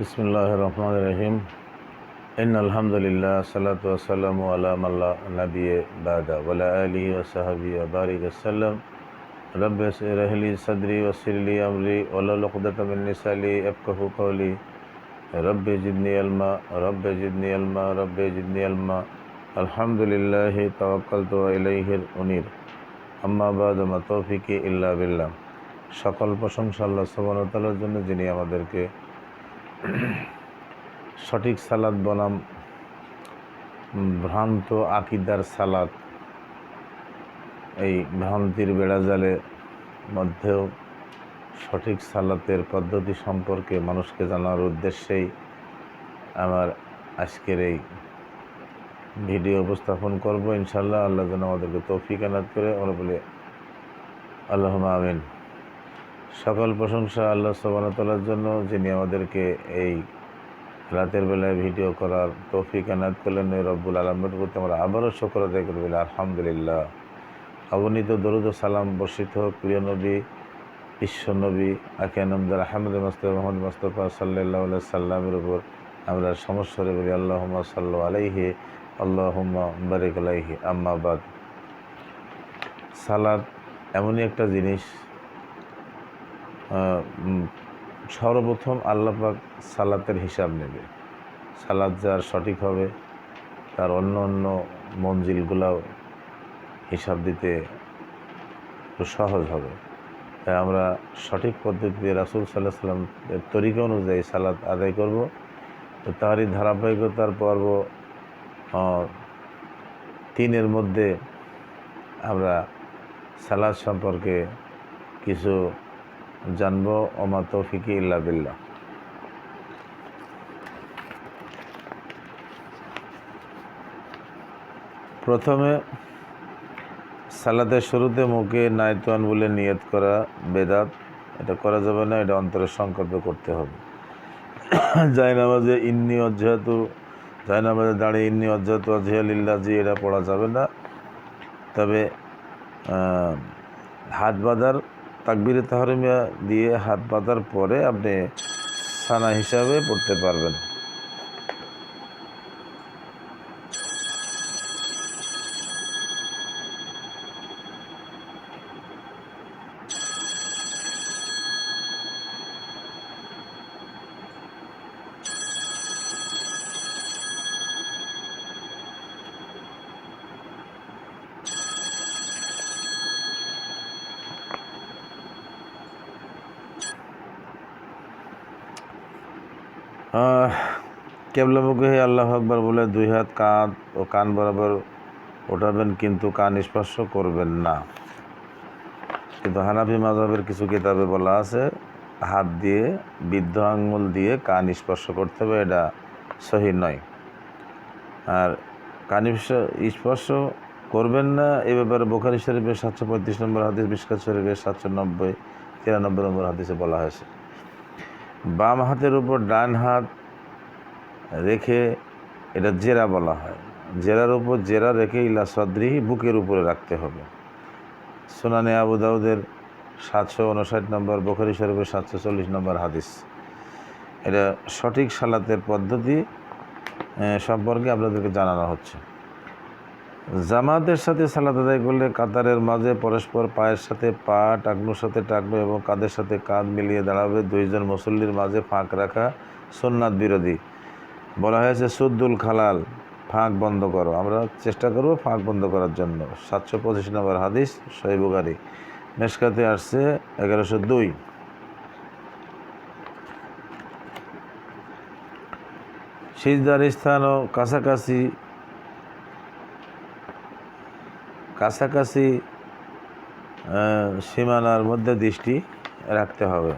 বিসমিল্লাহির রহমানির রহিম। ইন্নাল হামদুলিল্লাহ সাল্লাতু ওয়াসসালামু আলা মান লা নাবিয়্যা বা'দা ওয়া আলা আলিহি ওয়া সাহবিহি ওয়া বারিক ওয়াসাল্লাম। রব্বি ইশরাহ লি সাদরি ওয়াসসির লি আমরি ওয়াহলুল উকদাতাম মিন লিসানি ইয়াফকাহু কওলি। রব্বি জিদনি ইলমা রব্বি জিদনি ইলমা রব্বি জিদনি ইলমা। আলহামদুলিল্লাহি তাওয়াক্কালতু ওয়া ইলাইহিল উনীর। আম্মা বা'দু মা তাওফিকি ইল্লা বিল্লাহ। সকল প্রশংসা আল্লাহ সুবহানাহু ওয়া তাআলার জন্য, যিনি আমাদেরকে সঠিক সালাত বনাম ভ্রান্ত আকিদার সালাত, এই ভ্রান্তির বেড়াজালের মধ্যেও সঠিক সালাতের পদ্ধতি সম্পর্কে মানুষকে জানার উদ্দেশ্যেই আমার আজকের এই ভিডিও উপস্থাপন করব। ইনশাআল্লাহ আল্লাহ যেন আমাদেরকে তৌফিক এনায়েত করে, আমরা বলি আল্লাহুম্মা আমিন। সকল প্রশংসা আল্লাহ সুবহানাহু ওয়া তাআলার জন্য, যিনি আমাদেরকে এই রাতের বেলায় ভিডিও করার তৌফিক এনায়েত করলেন। রব্বুল আলামিনের প্রতি আমরা আবারও শুকর আদায় করি, বলি আলহামদুলিল্লাহ। অগণিত দরুদ ও সালাম বর্ষিত হোক প্রিয় নবী, বিশ্ব নবী আকিয়ানমদার আহমদ মুস্তাফা সাল্লাল্লাহু আলাইহি সাল্লামের উপর। আমরা সমস্যারে বলি আল্লাহুম্মা সাল্লু আলাইহি আল্লাহুম্মা বারিক আলাইহি। আম্মা বাদ। সালাত এমনই একটা জিনিস, সর্বপ্রথম আল্লাহ পাক সালাতের হিসাব নেবে। সালাত যার সঠিক হবে, তার অন্য অন্য মঞ্জিলগুলাও হিসাব দিতে একটু সহজ হবে। তাই আমরা সঠিক পদ্ধতিতে রাসূল সাল্লাল্লাহু আলাইহি সাল্লামের তরিকা অনুযায়ী সালাত আদায় করব। তো তারই ধারাবাহিকতার পর্ব 3-এর মধ্যে আমরা সালাত সম্পর্কে কিছু জানব। ওমা তৌফিকি ইল্লা বিল্লাহ। প্রথমে সালাতের শুরুতে মুখে নাইতান বলে নিয়ত করা বেদাত। এটা করা যাবে না, এটা অন্তরের সংকল্পে করতে হবে। জায়নামাজে ইন্নি ওয়াজহাতু, জায়নামাজে দাঁড়িয়ে ইন্নি ওয়াজহাতু ওয়াজহিয়া লিল্লাহি, এটা পড়া যাবে না। তবে হাত বাঁধার তাকবীরে তাহরিমা দিয়ে হাত বাঁধার পরে আপনি সানা হিসাবে পড়তে পারবেন। কেবলামুখী হয়ে আল্লাহু আকবার বলে 2 হাত কাঁধ ও কান বরাবর ওঠাবেন, কিন্তু কান স্পর্শ করবেন না। কিন্তু হানাফি মাযহাবের কিছু কিতাবে বলা আছে হাত দিয়ে বৃদ্ধ আঙ্গুল দিয়ে কান স্পর্শ করতে হবে, এটা সহিহ নয়। আর কান স্পর্শ করবেন না এ ব্যাপারে বুখারী শরীফের 735 নম্বর হাদিস, মিশকাত শরীফের 793 নম্বর হাদিসে বলা হয়েছে। বাম হাতের উপর ডান হাত রেখে, এটা জেরা বলা হয়। জেরার উপর জেরা রেখে ইলা সদরিহি, বুকের উপরে রাখতে হবে। সুনানে আবু দাউদের 759 নম্বর, বুখারী শরীফের 740 নম্বর হাদিস। এটা সঠিক সালাতের পদ্ধতি সম্পর্কে আপনাদেরকে জানানো হচ্ছে। জামাতের সাথে সালাত আদায় করলে কাতারের মাঝে পরস্পর পায়ের সাথে পা, টাকনুর সাথে টাকনু এবং কাঁধের সাথে কাঁধ মিলিয়ে দাঁড়াবে। 2 জন মুসল্লির মাঝে ফাঁক রাখা সুন্নাত বিরোধী। বলা হয়েছে সুদ্দুল খালাল, ফাঁক বন্ধ করো। আমরা চেষ্টা করব ফাঁক বন্ধ করার জন্য। 725 নম্বর হাদিস, সহিহ বুখারী। মিশকাতে আসছে 1102। সিজদার স্থান ও কাছাকাছি সীমানার মধ্যে দৃষ্টি রাখতে হবে।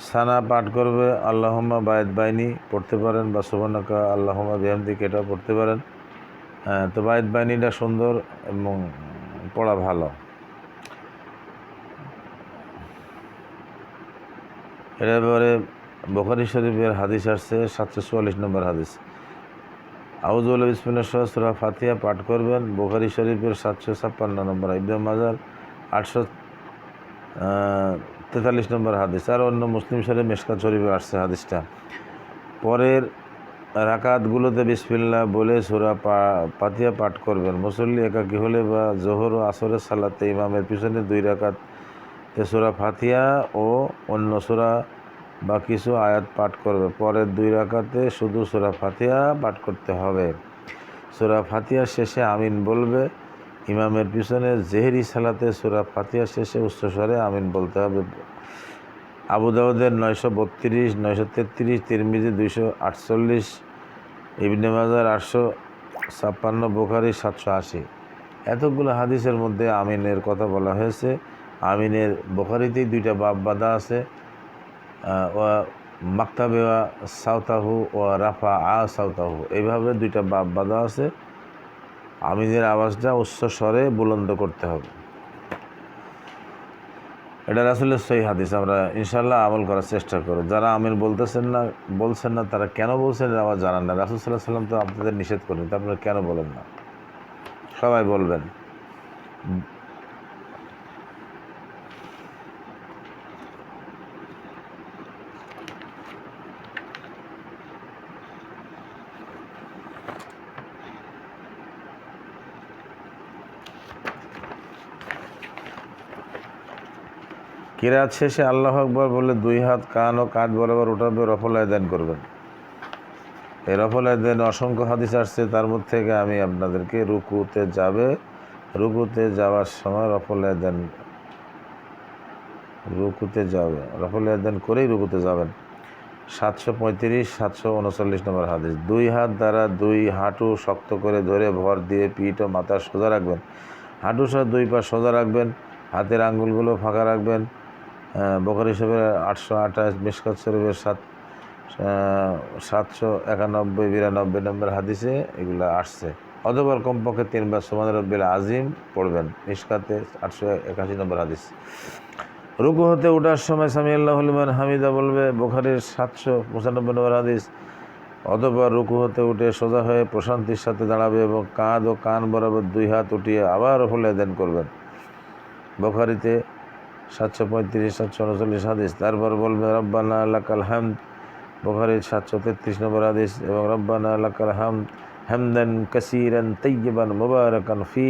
সানা পাঠ করবে আল্লাহুম্মা বায়েদ বাইনি পড়তে পারেন, বা সুবহানাকা আল্লাহুম্মা বিহামদিকা এটাও পড়তে পারেন। তো বায়েদ বাইনিটা সুন্দর এবং পড়া ভালো। এর ব্যাপারে বুখারী শরীফের হাদিস আসছে 744 নম্বর হাদিস। আউযু বিল্লাহি বিসমিল্লাহ সূরা ফাতিহা পাঠ করবেন। বুখারী শরীফের 756 নম্বর, ইবনে মাজার 43 নম্বর হাদিস। আর অন্য মুসলিম শরীফ মিশকাত শরীফে আসছে হাদিসটা। পরের রাকাতগুলোতে বিসমিল্লাহ বলে সূরা ফাতিহা পাঠ করবেন। মুসল্লি একাকী হলে বা জোহর ও আসরের সালাতে ইমামের পিছনে 2 রাকাতে সূরা ফাতিহা ও অন্য সূরা বা কিছু আয়াত পাঠ করবে। পরের 2 রাকাতে শুধু সূরা ফাতিহা পাঠ করতে হবে। সূরা ফাতিহা শেষে আমিন বলবে। ইমামের পিছনে জেহরি সালাতে সূরা ফাতিহা শেষে উচ্চস্বরে আমিন বলতে হবে। আবু দাউদের 932, 933, তিরমিজি 248, ইবনে মাজার 856, বুখারী 780। এতগুলো হাদিসের মধ্যে আমিনের কথা বলা হয়েছে। আমিনের বুখারীতেই 2টা বাব বাঁধা আছে, ও মাকতাবে সাউতাহু ও রাফা সাউতাহু, এইভাবে 2টা বাব বাঁধা আছে। আমিনের আওয়াজটা উচ্চ স্বরে বুলন্দ করতে হবে। এটা রাসূলের সহিহ হাদিস। আমরা ইনশাআল্লাহ আমল করার চেষ্টা করব। যারা আমিন বলছেন না তারা কেন বলছেন এটা আমার জানান না। রাসূল সাল্লাল্লাহু আলাইহি ওয়াসাল্লাম তো আপনাদের নিষেধ করেন, তা আপনারা কেন বলেন না? সবাই বলবেন। কিরাত শেষে আল্লাহু আকবার বলে 2 হাত কান ও কাঁধ বরাবর উঠাবে, রফল আদান করবেন। এই রফল আদান অসংখ্য হাদিস আসছে, তার মধ্যে থেকে আমি আপনাদেরকে রুকুতে যাওয়ার সময় রফল আদান করেই রুকুতে যাবেন। 735, 739 নম্বর হাদিস। 2 হাত দ্বারা 2 হাঁটু শক্ত করে ধরে ভর দিয়ে পিঠ ও মাথা সোজা রাখবেন। হাঁটু সহ 2 পা সোজা রাখবেন, হাতের আঙ্গুলগুলো ফাঁকা রাখবেন। বুখারী শরীফের 828, মিশকাত শরীফের 791, 92 নম্বর হাদিসে এগুলো আসছে। অথবা কমপক্ষে 3 বার সুবহান রাব্বিল আযীম পড়বেন। মিশকাতে 881 নম্বর হাদিস। রুকু হতে ওঠার সময় সামি আল্লাহু লিমান হামিদা বলবে। বুখারীর 795 নম্বর হাদিস। অথবা রুকু হতে উঠে সোজা হয়ে প্রশান্তির সাথে দাঁড়াবে এবং কাঁধ ও কান বরাবর 2 হাত উঠিয়ে আবার রফল আদান করবেন। বুখারীতে 735, 739 হাদিস। তারপর বলবে রব্বানা লাকাল হামদ। বুখারীর 733 নম্বর হাদিস। এবং রব্বানা লাকাল হামদ হামদান কাসীরান তাইয়িবান মুবারাকান ফি।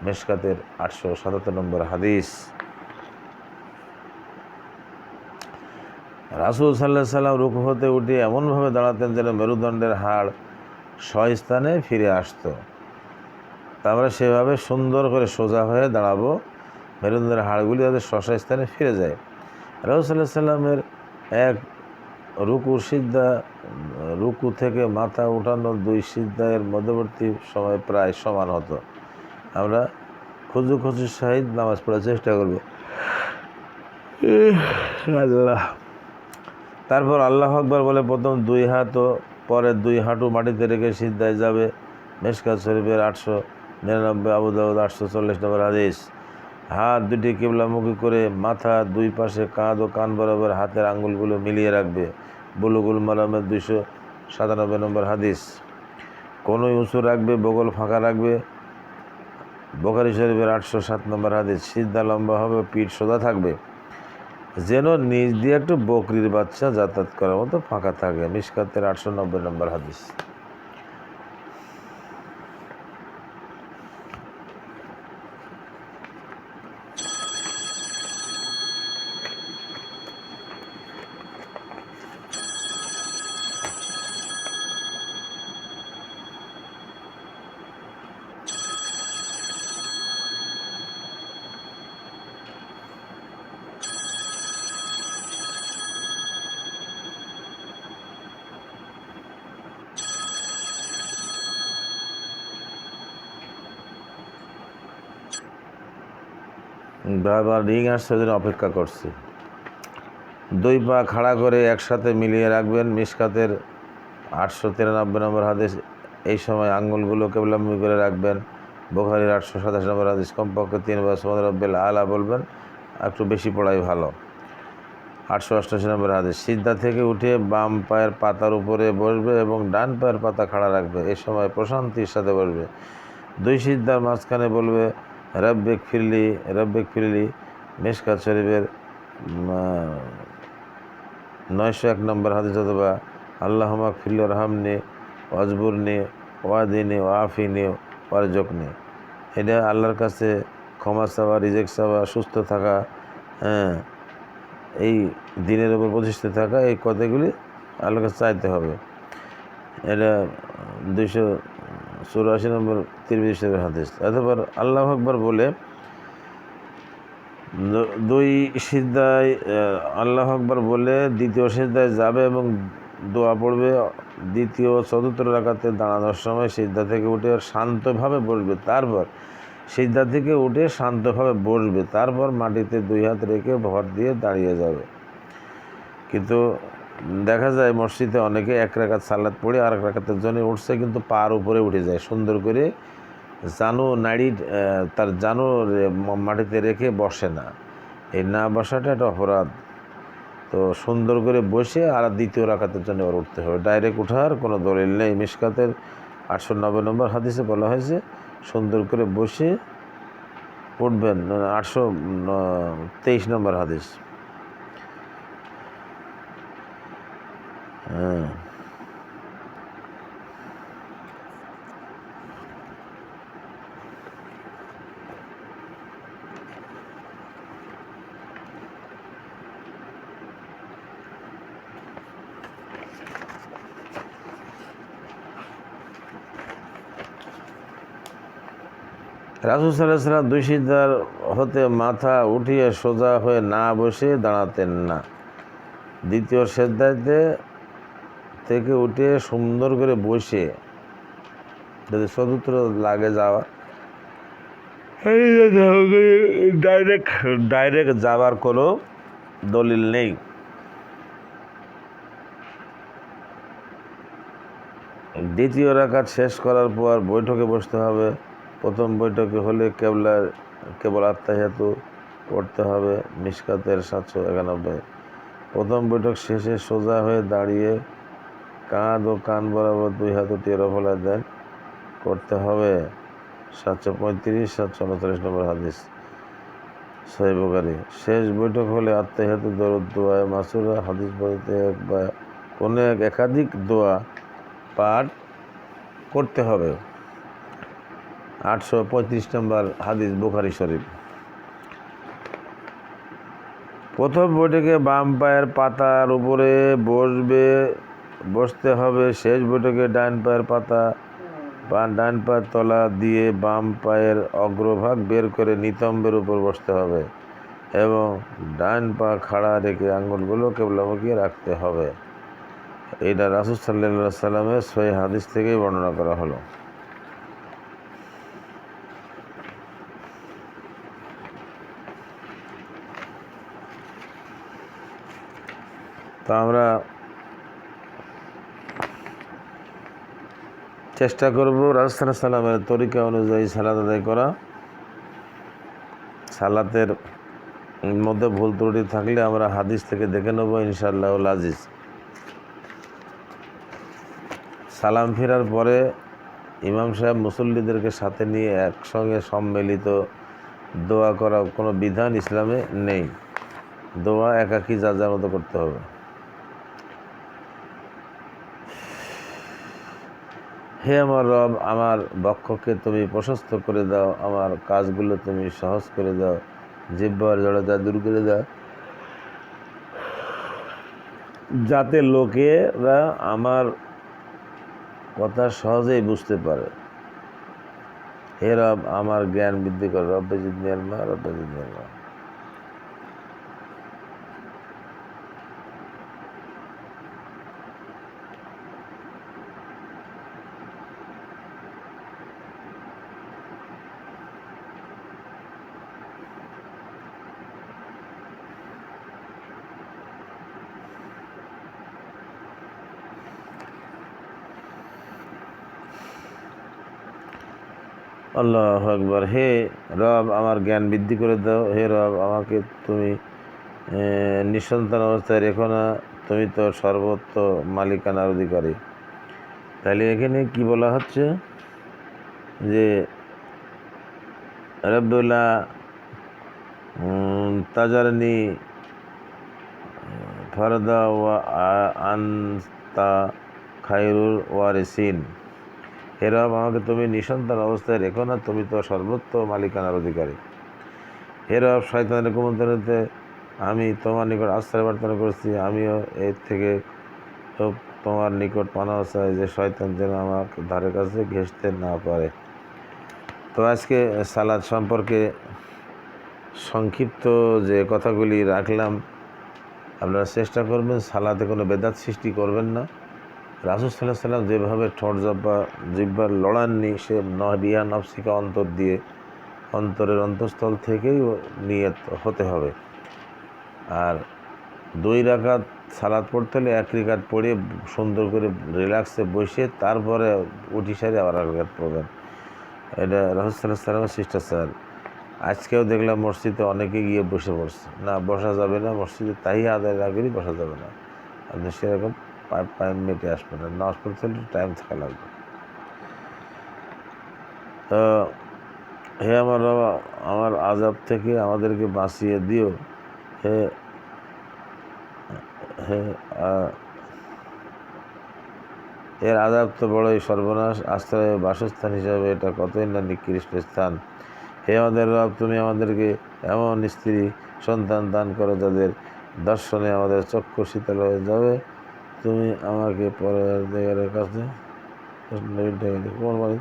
মিশকাতের 877 নম্বর হাদিস। রাসূল সাল্লাল্লাহু আলাইহি সাল্লাম রুকু হতে উঠে এমনভাবে দাঁড়াতেন যেন মেরুদণ্ডের হাড় স্বস্থানে ফিরে আসতো। তা আমরা সেভাবে সুন্দর করে সোজা হয়ে দাঁড়াবো, মেরুদণ্ডের হাড়গুলি যাতে স্বস্থানে ফিরে যায়। রাসূল সাল্লাল্লাহু আলাইহি সাল্লামের এক রুকু থেকে মাথা উঠানোর 2 সিজদার মধ্যবর্তী সময় প্রায় সমান হতো। আমরা খুজুর সহিত নামাজ পড়ার চেষ্টা করব। তারপর আল্লাহু আকবার বলে প্রথম 2 হাত ও পরে 2 হাঁটু মাটিতে রেখে সিজদায় যাবে। মিশকাত শরীফের 899, আবু দাউদ 840 নম্বর হাদিস। হাত দুটি কিবলামুখী করে মাথা 2 পাশে, কাঁধ ও কান বরাবর হাতের আঙ্গুলগুলো মিলিয়ে রাখবে। বুলুগুল মারামের 297 নম্বর হাদিস। কোনোই উঁচু রাখবে, বগল ফাঁকা রাখবে। বুখারী শরীফের 807 নম্বর হাদিস। সিজদা লম্বা হবে, পিঠ সোজা থাকবে, যেন নিচ দিয়ে একটু বকরির বাচ্চা যাতায়াত করার মতো ফাঁকা থাকে। মিশকাতের 890 নম্বর হাদিস। বারবার রিং আসছে, ওই জন্য অপেক্ষা করছি। 2 পা খাড়া করে একসাথে মিলিয়ে রাখবেন। মিশকাতের 893 নম্বর হাদিস। এই সময় আঙ্গুলগুলো কিবলামুখী করে রাখবেন। বুখারীর 827 নম্বর হাদিস। কমপক্ষে 3 বার সুবহান রাব্বিল আলা বলবেন, একটু বেশি পড়াই ভালো। 888 নম্বর হাদিস। সিজদা থেকে উঠে বাম পায়ের পাতার উপরে বসবে এবং ডান পায়ের পাতা খাড়া রাখবে। এই সময় প্রশান্তির সাথে বসবে। 2 সিজদার মাঝখানে বলবে রব্বিক ফিরলি। মিশকাত শরীফের 901 নম্বর হাদিস, অথবা আল্লাহুম্মা গফির ওয়ারহামনি ওয়াজবুরনি ওয়াহদিনি ওয়াআফিনি ওয়ারজুকনি। এটা আল্লাহর কাছে ক্ষমা চাওয়া, রিজেক চাওয়া, সুস্থ থাকা, হ্যাঁ, এই দিনের উপর প্রতিষ্ঠিত থাকা, এই কথাগুলি আল্লাহর কাছে চাইতে হবে। এটা 284 নম্বর তিরমিজির হাদিস। অথবা আল্লাহু আকবার বলে দুই সিজদায় আল্লাহু আকবার বলে দ্বিতীয় সিজদায় যাবে এবং দোয়া পড়বে। দ্বিতীয় চতুর্থ রাকাতে দাঁড়ানোর সময় সিজদা থেকে উঠে শান্তভাবে বসবে। তারপর সিজদা থেকে উঠে শান্তভাবে বসবে, তারপর মাটিতে 2 হাত রেখে ভর দিয়ে দাঁড়িয়ে যাবে। কিন্তু দেখা যায় মসজিদে অনেকে 1 রাকাত সালাত পড়ে আর 1 রাকাতের জন্য উঠছে, কিন্তু পার উপরে উঠে যায়, সুন্দর করে জানু নাড়ি তার জানু মাটিতে রেখে বসে না। এই না বসাটা একটা অপরাধ। তো সুন্দর করে বসে আর দ্বিতীয় রাকাতের জন্য ওর উঠতে হবে। ডাইরেক্ট উঠার কোনো দলিল নেই। মিশকাতের 890 নম্বর হাদিসে বলা হয়েছে সুন্দর করে বসে উঠবেন। 823 নম্বর হাদিস। হ্যাঁ, রাসূল সাল্লাল্লাহু আলাইহি ওয়াসাল্লাম 2 সিজদার হতে মাথা উঠিয়ে সোজা হয়ে না বসে দাঁড়াতেন না। দ্বিতীয় সিজদাতে থেকে উঠে সুন্দর করে বসে, যদি চতুর্থ লাগে যাওয়া, ডাইরেক্ট যাওয়ার কোনো দলিল নেই। দ্বিতীয় রাকাত শেষ করার পর বৈঠকে বসতে হবে। প্রথম বৈঠকে হলে কেবল আত্তাহিয়াতু পড়তে হবে। মিশকাতের 791। প্রথম বৈঠক শেষে সোজা হয়ে দাঁড়িয়ে কাঁধ ও কান বরাবর 2 হাত উঠিয়ে রফলা দেন করতে হবে। 735 739 নম্বর হাদিস, সহিহ বুখারী। শেষ বৈঠক হলে আত্তাহিয়াতু দরুদ দোয়া মাসুরা হাদিস বলতে কোনো একাধিক দোয়া পাঠ করতে হবে। 835 নম্বর হাদিস, বুখারী শরীফ। প্রথম বৈঠকে বাম পায়ের পাতার উপরে বসতে হবে। শেষ বৈঠকে ডান পায়ের পাতা ডান পায়ের তলা দিয়ে বাম পায়ের অগ্রভাগ বের করে নিতম্বের উপর বসতে হবে এবং ডান পা খাড়া রেখে আঙ্গুলগুলো কিবলামুখী রাখতে হবে। এটা রাসূল সাল্লাল্লাহু আলাইহি ওয়াসাল্লামের সহিহ হাদিস থেকেই বর্ণনা করা হলো। তো আমরা চেষ্টা করব রাসূল সাল্লাল্লাহু আলাইহি ওয়াসাল্লামের তরিকা অনুযায়ী সালাত আদায় করা। সালাতের মধ্যে ভুল ত্রুটি থাকলে আমরা হাদিস থেকে দেখে নেব ইনশাআল্লাহুল আজিজ। সালাম ফেরার পরে ইমাম সাহেব মুসল্লিদেরকে সাথে নিয়ে একসঙ্গে সম্মিলিত দোয়া করা কোনো বিধান ইসলামে নেই। দোয়া একাকী যার যার মতো করতে হবে। হে আমার রব, আমার বক্ষকে তুমি প্রশস্ত করে দাও, আমার কাজগুলো তুমি সহজ করে দাও, জিহ্বার জড়তা দূর করে দাও, যাতে লোকেরা আমার কথা সহজেই বুঝতে পারে। হে রব, আমার জ্ঞান বৃদ্ধি কর। রব্বে জিদনি ইলমা, রব্বে জিদনি ইলমা। আল্লাহু আকবার। হে রব, আমার জ্ঞান বৃদ্ধি করে দাও। হে রব, আমাকে তুমি নিঃসন্তান অবস্থায় রেখো না, তুমি তো সর্বত্র মালিকানার অধিকারী। তাহলে এখানে কি বলা হচ্ছে যে রব্বুলা তাজারনি ফারদা ওয়া আনতা খায়রুল ওয়ারিসিন। হে রব, আমাকে তুমি নিঃসন্তান অবস্থায় রেখো না, তুমি তো সর্বোচ্চ মালিকানার অধিকারী। হে রব, শয়তানের কুমন্ত্রণাতে আমি তোমার নিকট আশ্রয় প্রার্থনা করছি, আমিও এর থেকে তোমার নিকট পানাহ চাই যে শয়তান যেন আমার ধারে কাছে ঘেঁষতে না পারে। তো আজকে সালাদ সম্পর্কে সংক্ষিপ্ত যে কথাগুলি রাখলাম, আপনারা চেষ্টা করবেন সালাতে কোনো বেদাত সৃষ্টি করবেন না। রাসূল সাল্লাল্লাহু আলাইহি সাল্লাম যেভাবে ঠোঁট জিহ্বার লড়াননি, সে রিয়া নফসিকা অন্তর দিয়ে, অন্তরের অন্তঃস্থল থেকেই নিয়ত হতে হবে। আর 2 রাকাত সালাত পড়তে হলে 1 রাকাত পড়ে সুন্দর করে রিল্যাক্সে বসে তারপরে উঠি সারি আবার 1 রাকাত পড়বেন। এটা রাসূল সাল্লাল্লাহু আলাইহি সাল্লামের শিষ্টাচার। আজকেও দেখলাম মসজিদে অনেকে গিয়ে বসে পড়ছে। না, বসা যাবে না, মসজিদে তাহিয়া আদায় না করেই বসা যাবে না। আপনি সেরকম টাইম মেটে আসবেন না, নামাজ পড়তে হলে টাইম থাকা লাগবে। তো হে আমার বাবা, আমার আযাব থেকে আমাদেরকে বাঁচিয়ে দিও। হে হে এর আযাব তো বড়ই সর্বনাশ, আশ্রয় বাসস্থান হিসাবে এটা কতই না নিকৃষ্ট স্থান। হে আমাদের রব, তুমি আমাদেরকে এমন স্ত্রী সন্তান দান করো যাদের দর্শনে আমাদের চক্ষু শীতল হয়ে যাবে। তুমি আমাকে পরওয়ারদিগারের কাছে কোন বাড়ি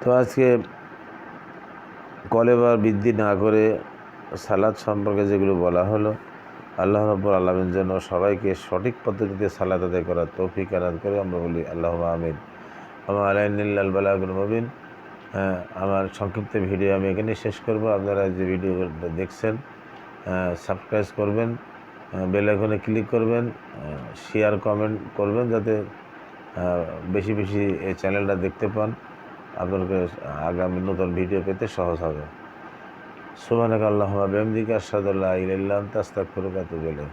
তো আজকে কলেবার বৃদ্ধি না করে সালাদ সম্পর্কে যেগুলো বলা হলো, আল্লাহ রাব্বুল আলামিন যেন সবাইকে সঠিক পদ্ধতিতে সালাত আদায় করার তৌফিক আদান করে। আমরা বলি আল্লাহুম্মা আমিন। আমার আলাইনিল্লাল বালাগুল মুবিন। আমার সংক্ষিপ্ত ভিডিও আমি এখানে শেষ করব। আপনারা যে ভিডিও দেখছেন সাবস্ক্রাইব করবেন, বেল আইকনে ক্লিক করবেন, শেয়ার কমেন্ট করবেন যাতে বেশি বেশি এই চ্যানেলটা দেখতে পান। আপনাকে আগামী নতুন ভিডিও পেতে সহজ হবে। সুবহানাকা আল্লাহুম্মা বিহামদিকা আশহাদু আল্লা ইলাহা ইল্লা আনতা আস্তাগফিরুকা ওয়া আতুবু ইলাইক।